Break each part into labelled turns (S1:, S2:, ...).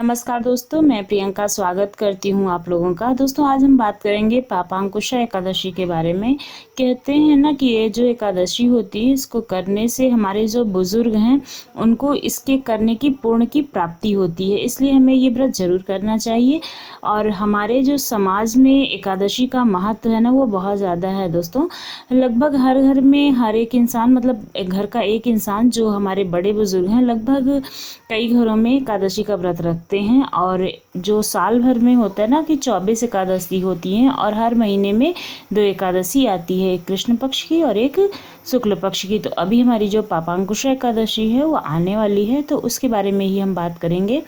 S1: नमस्कार दोस्तों, मैं प्रियंका स्वागत करती हूँ आप लोगों का। दोस्तों आज हम बात करेंगे पापांकुशा एकादशी के बारे में। कहते हैं ना कि ये जो एकादशी होती है इसको करने से हमारे जो बुजुर्ग हैं उनको इसके करने की पुण्य की प्राप्ति होती है, इसलिए हमें ये व्रत जरूर करना चाहिए। और हमारे जो समाज में एकादशी का महत्व है ना वो बहुत ज़्यादा है दोस्तों। लगभग हर घर में हर एक इंसान, मतलब घर का एक इंसान जो हमारे बड़े बुजुर्ग हैं, लगभग कई घरों में एकादशी का व्रत रखते हैं। और जो साल भर में होता है ना कि 24 एकादशी होती हैं और हर महीने में 2 एकादशी आती है, एक कृष्ण पक्ष की और एक शुक्ल पक्ष की। तो अभी हमारी जो पापांकुशा एकादशी है वो आने वाली है, तो उसके बारे में ही हम बात करेंगे।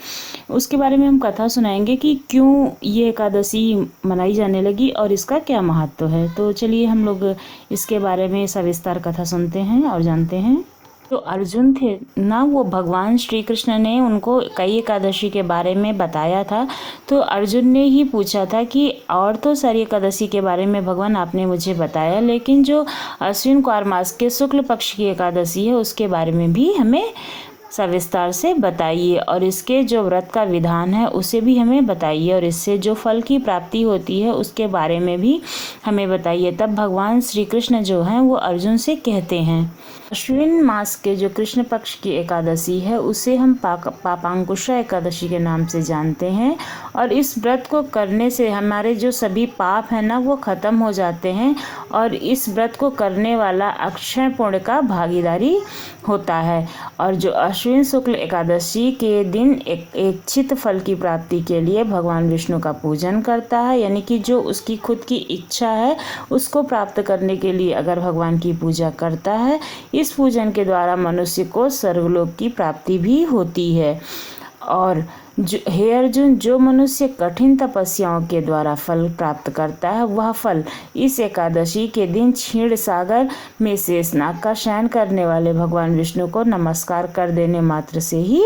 S1: उसके बारे में हम कथा सुनाएंगे कि क्यों ये एकादशी मनाई जाने लगी और इसका क्या महत्व है। तो चलिए हम लोग इसके बारे में सविस्तार कथा सुनते हैं और जानते हैं। जो अर्जुन थे ना, वो भगवान श्री कृष्ण ने उनको कई एकादशी के बारे में बताया था। तो अर्जुन ने ही पूछा था कि और तो सारी एकादशी के बारे में भगवान आपने मुझे बताया, लेकिन जो अश्विन कुमार मास के शुक्ल पक्ष की एकादशी है उसके बारे में भी हमें सविस्तार से बताइए, और इसके जो व्रत का विधान है उसे भी हमें बताइए, और इससे जो फल की प्राप्ति होती है उसके बारे में भी हमें बताइए। तब भगवान श्री कृष्ण जो हैं वो अर्जुन से कहते हैं, अश्विन मास के जो कृष्ण पक्ष की एकादशी है उसे हम पापांकुशा एकादशी के नाम से जानते हैं। और इस व्रत को करने से हमारे जो सभी पाप हैं ना वो खत्म हो जाते हैं, और इस व्रत को करने वाला अक्षय पुण्य का भागीदारी होता है। और जो अश्विन शुक्ल एकादशी के दिन एक इच्छित फल की प्राप्ति के लिए भगवान विष्णु का पूजन करता है, यानी कि जो उसकी खुद की इच्छा है उसको प्राप्त करने के लिए अगर भगवान की पूजा करता है, इस पूजन के द्वारा मनुष्य को स्वर्गलोक की प्राप्ति भी होती है। और हे अर्जुन, जो मनुष्य कठिन तपस्याओं के द्वारा फल प्राप्त करता है वह फल इस एकादशी के दिन क्षीर सागर में शेषनाग का शयन करने वाले भगवान विष्णु को नमस्कार कर देने मात्र से ही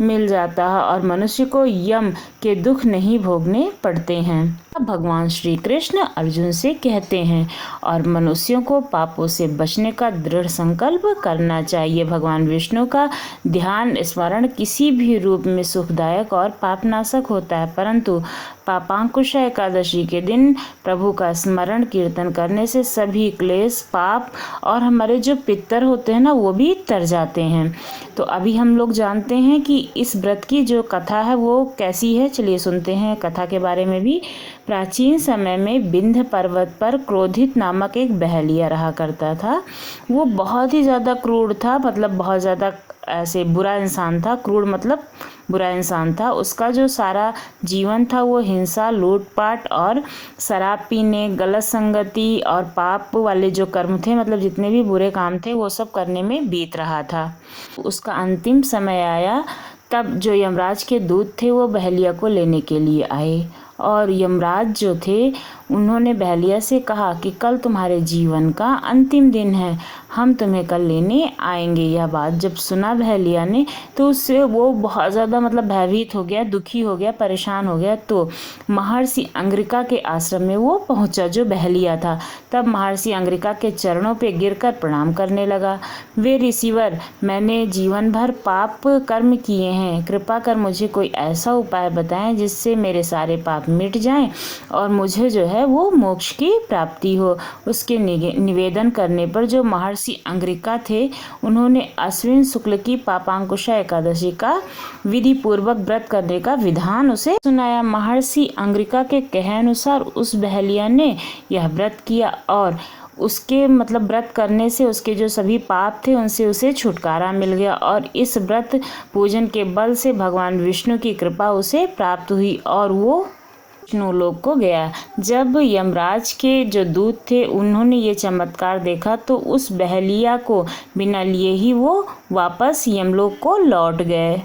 S1: मिल जाता है, और मनुष्य को यम के दुख नहीं भोगने पड़ते हैं। भगवान श्री कृष्ण अर्जुन से कहते हैं, और मनुष्यों को पापों से बचने का दृढ़ संकल्प करना चाहिए। भगवान विष्णु का ध्यान स्मरण किसी भी रूप में सुखदायक और पापनाशक होता है, परंतु पापांकुशा एकादशी के दिन प्रभु का स्मरण कीर्तन करने से सभी क्लेश, पाप और हमारे जो पितर होते हैं ना वो भी तर जाते हैं। तो अभी हम लोग जानते हैं कि इस व्रत की जो कथा है वो कैसी है। चलिए सुनते हैं कथा के बारे में भी। प्राचीन समय में विंध्य पर्वत पर क्रोधित नामक एक बहलिया रहा करता था। वो बहुत ही ज़्यादा क्रूर था, मतलब बहुत ज़्यादा ऐसे बुरा इंसान था। क्रूर मतलब बुरा इंसान था। उसका जो सारा जीवन था वो हिंसा, लूटपाट और शराब पीने, गलत संगति और पाप वाले जो कर्म थे, मतलब जितने भी बुरे काम थे वो सब करने में बीत रहा था। उसका अंतिम समय आया, तब जो यमराज के दूत थे वो बहलिया को लेने के लिए आए, और यमराज जो थे उन्होंने बहलिया से कहा कि कल तुम्हारे जीवन का अंतिम दिन है, हम तुम्हें कल लेने आएंगे। यह बात जब सुना बहलिया ने तो उससे वो बहुत ज़्यादा मतलब भयभीत हो गया, दुखी हो गया, परेशान हो गया। तो महर्षि अंगिका के आश्रम में वो पहुंचा जो बहलिया था। तब महर्षि अंगिका के चरणों पे गिरकर प्रणाम करने लगा। वे ऋषिवर, मैंने जीवन भर पाप कर्म किए हैं, कृपा कर मुझे कोई ऐसा उपाय बताएं जिससे मेरे सारे पाप मिट जाएं और मुझे जो है वो मोक्ष की प्राप्ति हो। उसके निवेदन करने पर जो महर्षि अंगिका थे उन्होंने अश्विन शुक्ल की पापांकुशा एकादशी का विधि पूर्वक व्रत करने का विधान उसे सुनाया। महर्षि अंगिका के कहे अनुसार उस बहलिया ने यह व्रत किया, और उसके मतलब व्रत करने से उसके जो सभी पाप थे उनसे उसे छुटकारा मिल गया, और इस व्रत पूजन के बल से भगवान विष्णु की कृपा उसे प्राप्त हुई और वो विष्णु लोक को गया। जब यमराज के जो दूत थे उन्होंने ये चमत्कार देखा तो उस बहलिया को बिना लिए ही वो वापस यमलोक को लौट गए।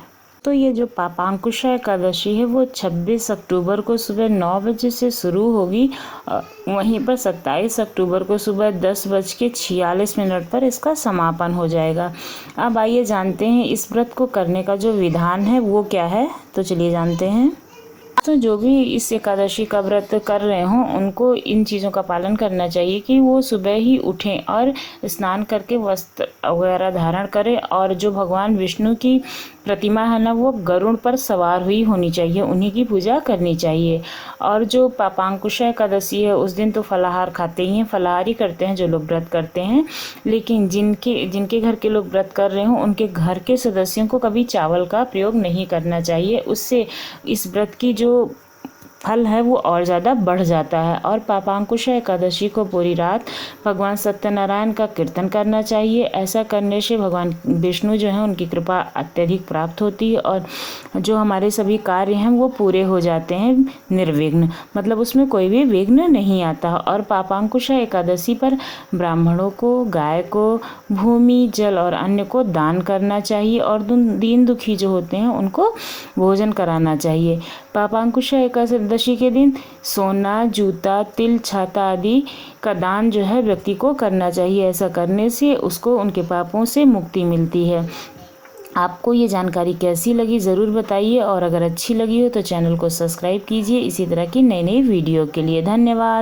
S1: तो ये जो पापांकुशा एकादशी है वो 26 अक्टूबर को सुबह 9 बजे से शुरू होगी, वहीं पर 27 अक्टूबर को सुबह 10:46 पर इसका समापन हो जाएगा। अब आइए जानते हैं इस व्रत को करने का जो विधान है वो क्या है। तो चलिए जानते हैं। तो जो भी इस एकादशी का व्रत कर रहे हों उनको इन चीज़ों का पालन करना चाहिए कि वो सुबह ही उठें और स्नान करके वस्त्र वगैरह धारण करें, और जो भगवान विष्णु की प्रतिमा है ना वो गरुड़ पर सवार हुई होनी चाहिए, उन्हीं की पूजा करनी चाहिए। और जो पापांकुशा एकादशी है उस दिन तो फलाहार खाते ही हैं, फलाहार ही करते हैं जो लोग व्रत करते हैं। लेकिन जिनके घर के लोग व्रत कर रहे हों उनके घर के सदस्यों को कभी चावल का प्रयोग नहीं करना चाहिए, उससे इस व्रत की जो फल है वो और ज़्यादा बढ़ जाता है। और पापांकुशा एकादशी को पूरी रात भगवान सत्यनारायण का कीर्तन करना चाहिए। ऐसा करने से भगवान विष्णु जो है उनकी कृपा अत्यधिक प्राप्त होती है और जो हमारे सभी कार्य हैं वो पूरे हो जाते हैं निर्विघ्न, मतलब उसमें कोई भी विघ्न नहीं आता। और पापांकुशा एकादशी पर ब्राह्मणों को, गाय को, भूमि, जल और अन्य को दान करना चाहिए और दीन दुखी जो होते हैं उनको भोजन कराना चाहिए। पापांकुशा एकादशी के दिन सोना, जूता, तिल, छाता आदि का दान जो है व्यक्ति को करना चाहिए। ऐसा करने से उसको उनके पापों से मुक्ति मिलती है। आपको ये जानकारी कैसी लगी ज़रूर बताइए, और अगर अच्छी लगी हो तो चैनल को सब्सक्राइब कीजिए इसी तरह की नई नई वीडियो के लिए। धन्यवाद।